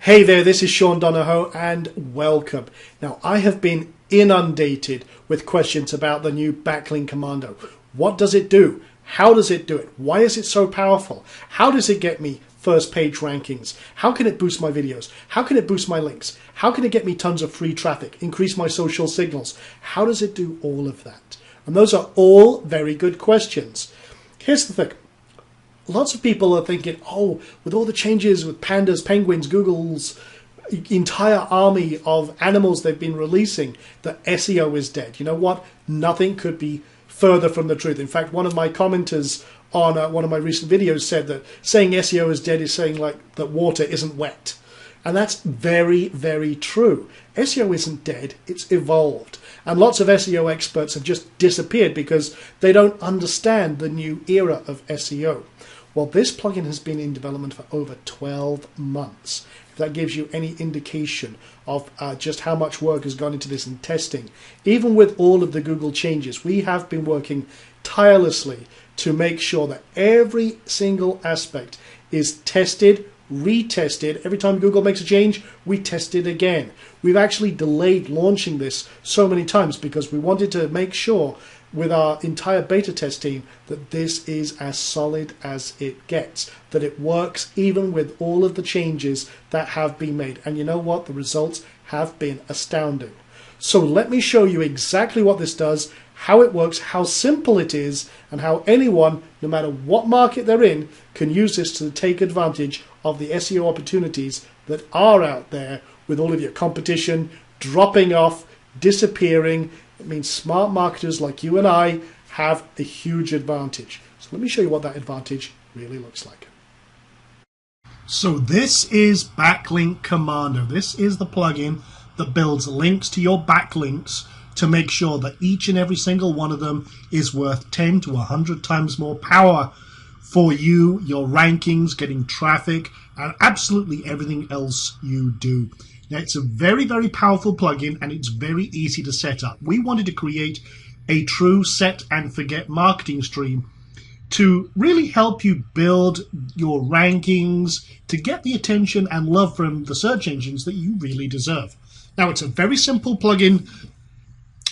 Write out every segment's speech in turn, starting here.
Hey there, this is Sean Donahoe and welcome. Now, I have been inundated with questions about the new Backlink Commando. What does it do? How does it do it? Why is it so powerful? How does it get me first page rankings? How can it boost my videos? How can it boost my links? How can it get me tons of free traffic, increase my social signals? How does it do all of that? And those are all very good questions. Here's the thing. Lots of people are thinking, oh, with all the changes with pandas, penguins, Google's entire army of animals they've been releasing, that SEO is dead. You know what? Nothing could be further from the truth. In fact, one of my commenters on one of my recent videos said that saying SEO is dead is saying like that water isn't wet. And that's very, very true. SEO isn't dead, it's evolved. And lots of SEO experts have just disappeared because they don't understand the new era of SEO. Well, this plugin has been in development for over 12 months. If that gives you any indication of just how much work has gone into this in testing. Even with all of the Google changes, we have been working tirelessly to make sure that every single aspect is tested, retested. Every time Google makes a change, we test it again. We've actually delayed launching this so many times because we wanted to make sure with our entire beta test team that this is as solid as it gets, that it works even with all of the changes that have been made. And you know what? The results have been astounding. So let me show you exactly what this does, how it works, how simple it is, and how anyone, no matter what market they're in, can use this to take advantage of the SEO opportunities that are out there with all of your competition dropping off, disappearing. It means smart marketers like you and I have a huge advantage. So let me show you what that advantage really looks like. So this is Backlink Commando. This is the plugin that builds links to your backlinks to make sure that each and every single one of them is worth 10 to 100 times more power for you, your rankings, getting traffic, and absolutely everything else you do. Now, it's a very, very powerful plugin and it's very easy to set up. We wanted to create a true set and forget marketing stream to really help you build your rankings, to get the attention and love from the search engines that you really deserve. Now, it's a very simple plugin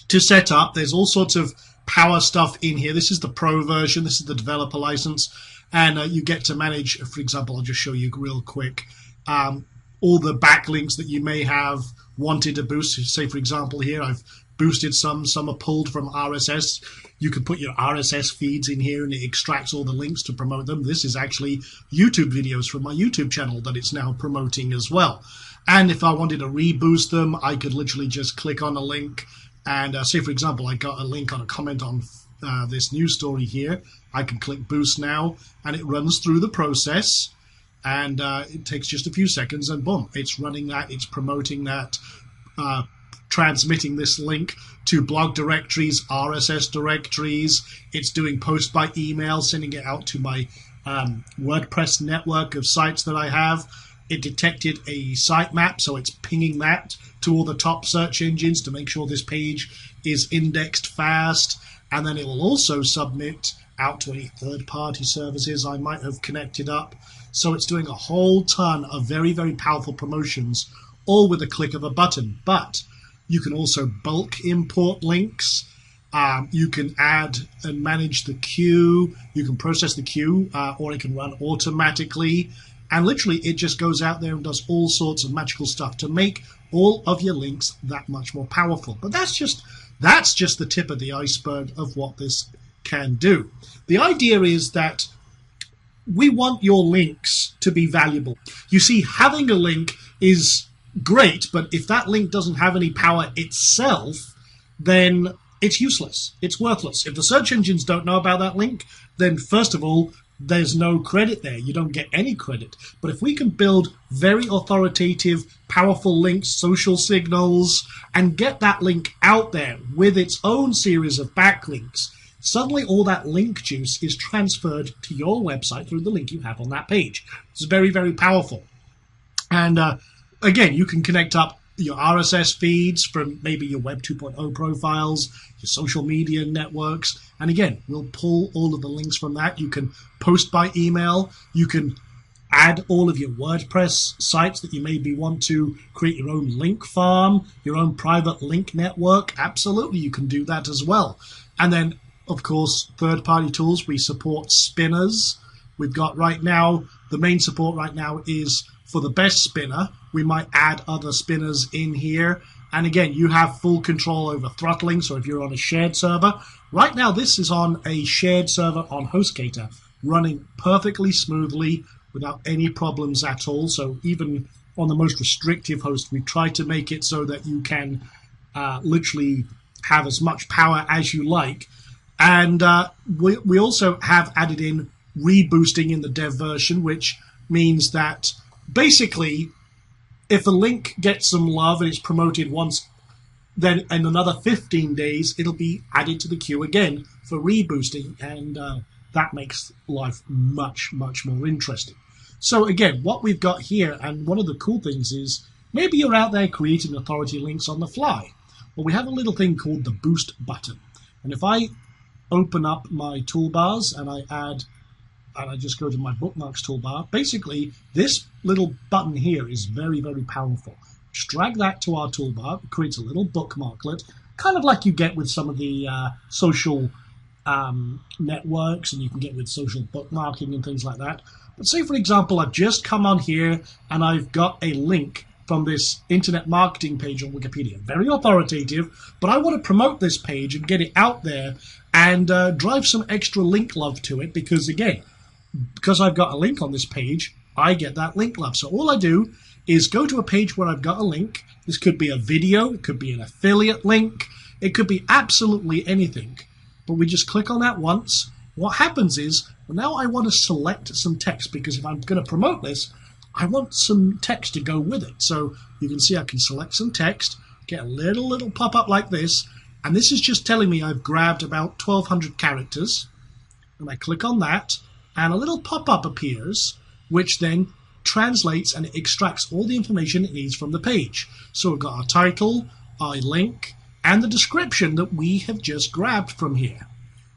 to set up. There's all sorts of power stuff in here. This is the pro version. This is the developer license. And you get to manage, for example, I'll just show you real quick, all the backlinks that you may have wanted to boost. Say, for example, here I've boosted some are pulled from RSS. You can put your RSS feeds in here and it extracts all the links to promote them. This is actually YouTube videos from my YouTube channel that it's now promoting as well. And if I wanted to reboost them, I could literally just click on a link and say, for example, I got a link on a comment on this news story here. I can click boost now and it runs through the process. And it takes just a few seconds and boom, it's running that, it's promoting that, transmitting this link to blog directories, RSS directories. It's doing post by email, sending it out to my WordPress network of sites that I have. It detected a sitemap, so it's pinging that to all the top search engines to make sure this page is indexed fast. And then it will also submit out to any third-party services I might have connected up. So it's doing a whole ton of very, very powerful promotions, all with a click of a button. But you can also bulk import links. You can add and manage the queue. You can process the queue, or it can run automatically. And literally, it just goes out there and does all sorts of magical stuff to make all of your links that much more powerful. But that's just the tip of the iceberg of what this can do. The idea is that we want your links to be valuable. You see, having a link is great, but if that link doesn't have any power itself, then it's useless. It's worthless. If the search engines don't know about that link, then first of all, there's no credit there. You don't get any credit. But if we can build very authoritative, powerful links, social signals, and get that link out there with its own series of backlinks, suddenly all that link juice is transferred to your website through the link you have on that page. It's very, very powerful. And again, you can connect up your RSS feeds from maybe your Web 2.0 profiles, your social media networks. And again, we'll pull all of the links from that. You can post by email. You can add all of your WordPress sites that you maybe want to create your own link farm, your own private link network. Absolutely, you can do that as well. And then, of course, third-party tools. We support spinners. We've got right now, the main support right now is for the best spinner. We might add other spinners in here. And again, you have full control over throttling. So if you're on a shared server, right now this is on a shared server on HostGator, running perfectly smoothly without any problems at all. So even on the most restrictive host, we try to make it so that you can literally have as much power as you like. And we also have added in reboosting in the dev version, which means that basically if a link gets some love and it's promoted once, then in another 15 days it'll be added to the queue again for reboosting, and that makes life much more interesting. So again, what we've got here, and one of the cool things is maybe you're out there creating authority links on the fly. Well, we have a little thing called the boost button, and if I open up my toolbars and I just go to my bookmarks toolbar, basically this little button here is very powerful. Just drag that to our toolbar, it creates a little bookmarklet, kind of like you get with some of the social networks, and you can get with social bookmarking and things like that. But say, for example, I've just come on here and I've got a link from this internet marketing page on Wikipedia. Very authoritative, but I want to promote this page and get it out there and drive some extra link love to it, because again, because I've got a link on this page, I get that link love. So all I do is go to a page where I've got a link. This could be a video, it could be an affiliate link, it could be absolutely anything. But we just click on that once. What happens is, well, now I want to select some text, because if I'm going to promote this, I want some text to go with it. So you can see I can select some text, get a little pop-up like this, and this is just telling me I've grabbed about 1,200 characters. And I click on that, and a little pop-up appears, which then translates and it extracts all the information it needs from the page. So we've got our title, our link, and the description that we have just grabbed from here.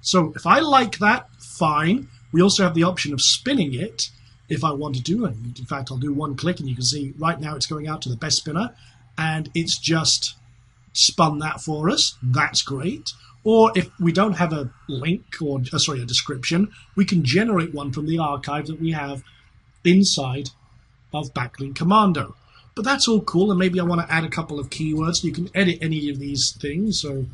So if I like that, fine. We also have the option of spinning it if I wanted to, and in fact I'll do one click and you can see right now it's going out to the best spinner, and it's just spun that for us. That's great. Or if we don't have a link, or a description, we can generate one from the archive that we have inside of Backlink Commando. But that's all cool, and maybe I want to add a couple of keywords. You can edit any of these things. So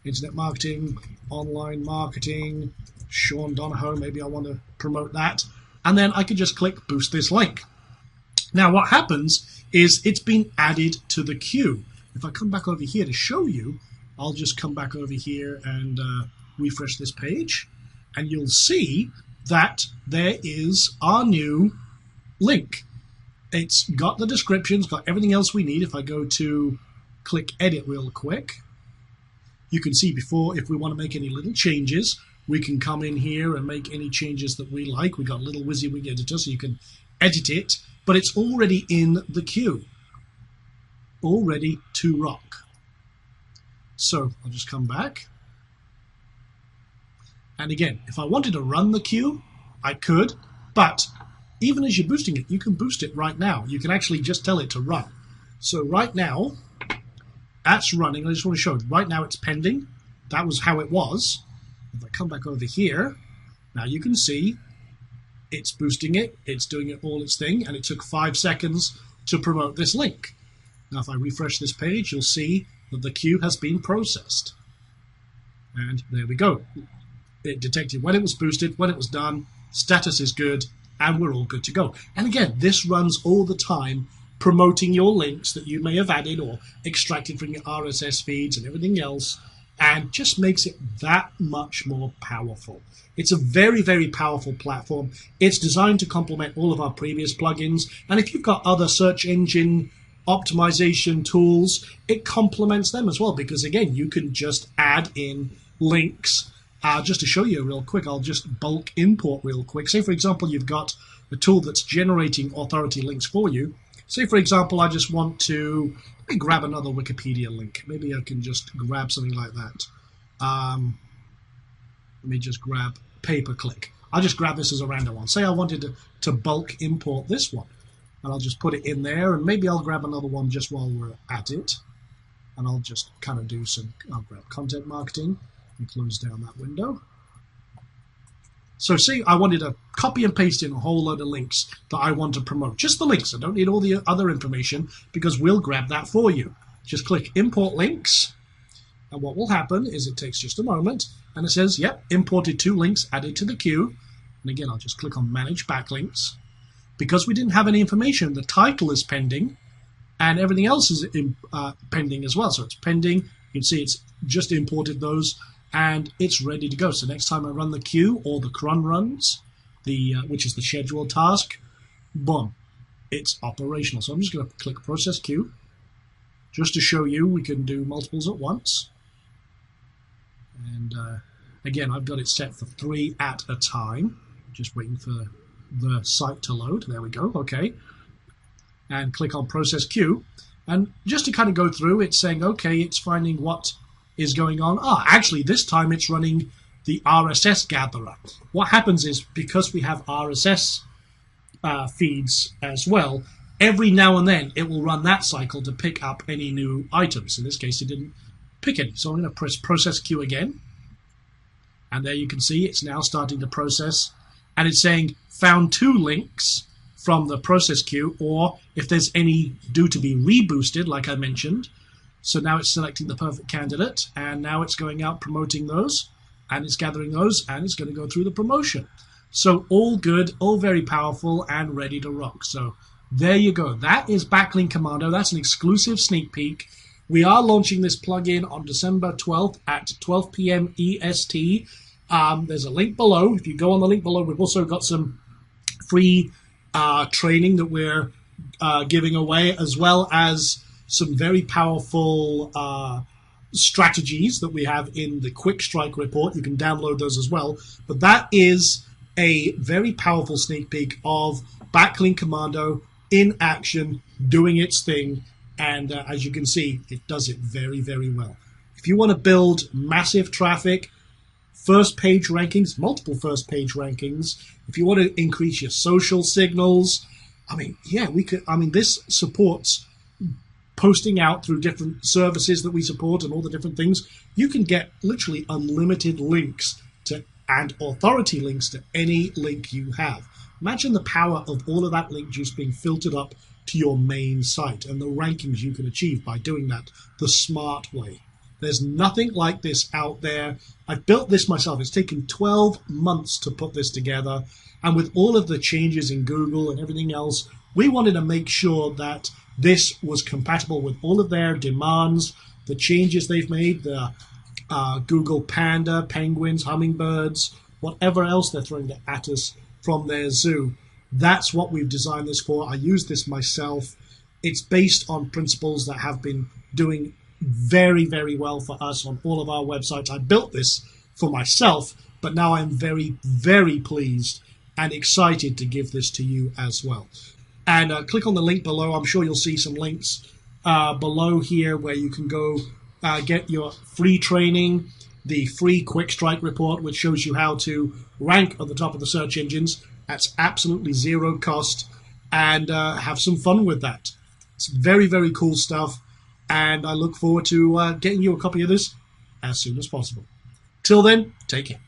internet marketing, online marketing, Sean Donahoe, maybe I want to promote that. And then I could just click boost this link. Now what happens is it's been added to the queue. If I come back over here to show you, I'll just come back over here and refresh this page, and you'll see that there is our new link. It's got the description, it's got everything else we need. If I go to click edit real quick, you can see before, if we want to make any little changes, we can come in here and make any changes that we like. We've got a little WYSIWYG editor, so you can edit it, but it's already in the queue, all ready to rock. So I'll just come back. And again, if I wanted to run the queue, I could, but even as you're boosting it, you can boost it right now. You can actually just tell it to run. So right now, that's running. I just want to show you. Right now it's pending. That was how it was. If I come back over here, now you can see it's boosting it. It's doing it all its thing, and it took 5 seconds to promote this link. Now if I refresh this page, you'll see that the queue has been processed. And there we go. It detected when it was boosted, when it was done, status is good, and we're all good to go. And again, this runs all the time, promoting your links that you may have added or extracted from your RSS feeds and everything else, and just makes it that much more powerful. It's a very powerful platform. It's designed to complement all of our previous plugins, and if you've got other search engine optimization tools, it complements them as well, because again, you can just add in links. Just to show you real quick, I'll just bulk import real quick. Say for example, you've got a tool that's generating authority links for you. Say for example, I just want to, let me grab another Wikipedia link. Maybe I can just grab something like that. Let me just grab pay-per-click. I'll just grab this as a random one. Say I wanted to bulk import this one, and I'll just put it in there, and maybe I'll grab another one just while we're at it, and I'll just kind of do some, I'll grab content marketing and close down that window. So see, I wanted to copy and paste in a whole load of links that I want to promote. Just the links. I don't need all the other information because we'll grab that for you. Just click Import Links. And what will happen is it takes just a moment and it says, yep, imported 2 links added to the queue. And again, I'll just click on Manage Backlinks. Because we didn't have any information, the title is pending and everything else is pending as well. So it's pending. You can see it's just imported those and it's ready to go. So next time I run the queue or the cron runs, which is the scheduled task, boom, it's operational. So I'm just going to click Process Queue just to show you we can do multiples at once. And again, I've got it set for 3 at a time. Just waiting for the site to load. There we go. Okay. And click on Process Queue. And just to kind of go through, it's saying, okay, it's finding what is going on. Actually, this time it's running the RSS gatherer. What happens is, because we have RSS feeds as well, every now and then it will run that cycle to pick up any new items. In this case, it didn't pick any. So I'm going to press Process Queue again. And there you can see it's now starting to process. And it's saying found 2 links from the process queue, or if there's any due to be reboosted, like I mentioned. So now it's selecting the perfect candidate, and now it's going out promoting those, and it's gathering those, and it's going to go through the promotion. So all good, all very powerful, and ready to rock. So there you go. That is Backlink Commando. That's an exclusive sneak peek. We are launching this plugin on December 12th at 12 p.m. EST. There's a link below. If you go on the link below, we've also got some free training that we're giving away, as well as some very powerful strategies that we have in the Quick Strike report. You can download those as well. But that is a very powerful sneak peek of Backlink Commando in action, doing its thing. And as you can see, it does it very, very well. If you want to build massive traffic, first page rankings, multiple first page rankings, if you want to increase your social signals, I mean, yeah, we could. I mean, this supports posting out through different services that we support and all the different things. You can get literally unlimited links to, and authority links to any link you have. Imagine the power of all of that link juice being filtered up to your main site and the rankings you can achieve by doing that the smart way. There's nothing like this out there. I've built this myself. It's taken 12 months to put this together. And with all of the changes in Google and everything else, we wanted to make sure that this was compatible with all of their demands, the changes they've made, the Google Panda, penguins, hummingbirds, whatever else they're throwing at us from their zoo. That's what we've designed this for. I use this myself. It's based on principles that have been doing very, very well for us on all of our websites. I built this for myself, but now I'm very, very pleased and excited to give this to you as well. And click on the link below. I'm sure you'll see some links below here where you can go get your free training, the free Quick Strike report, which shows you how to rank at the top of the search engines. That's absolutely zero cost, and have some fun with that. It's very, very cool stuff, and I look forward to getting you a copy of this as soon as possible. Till then, take care.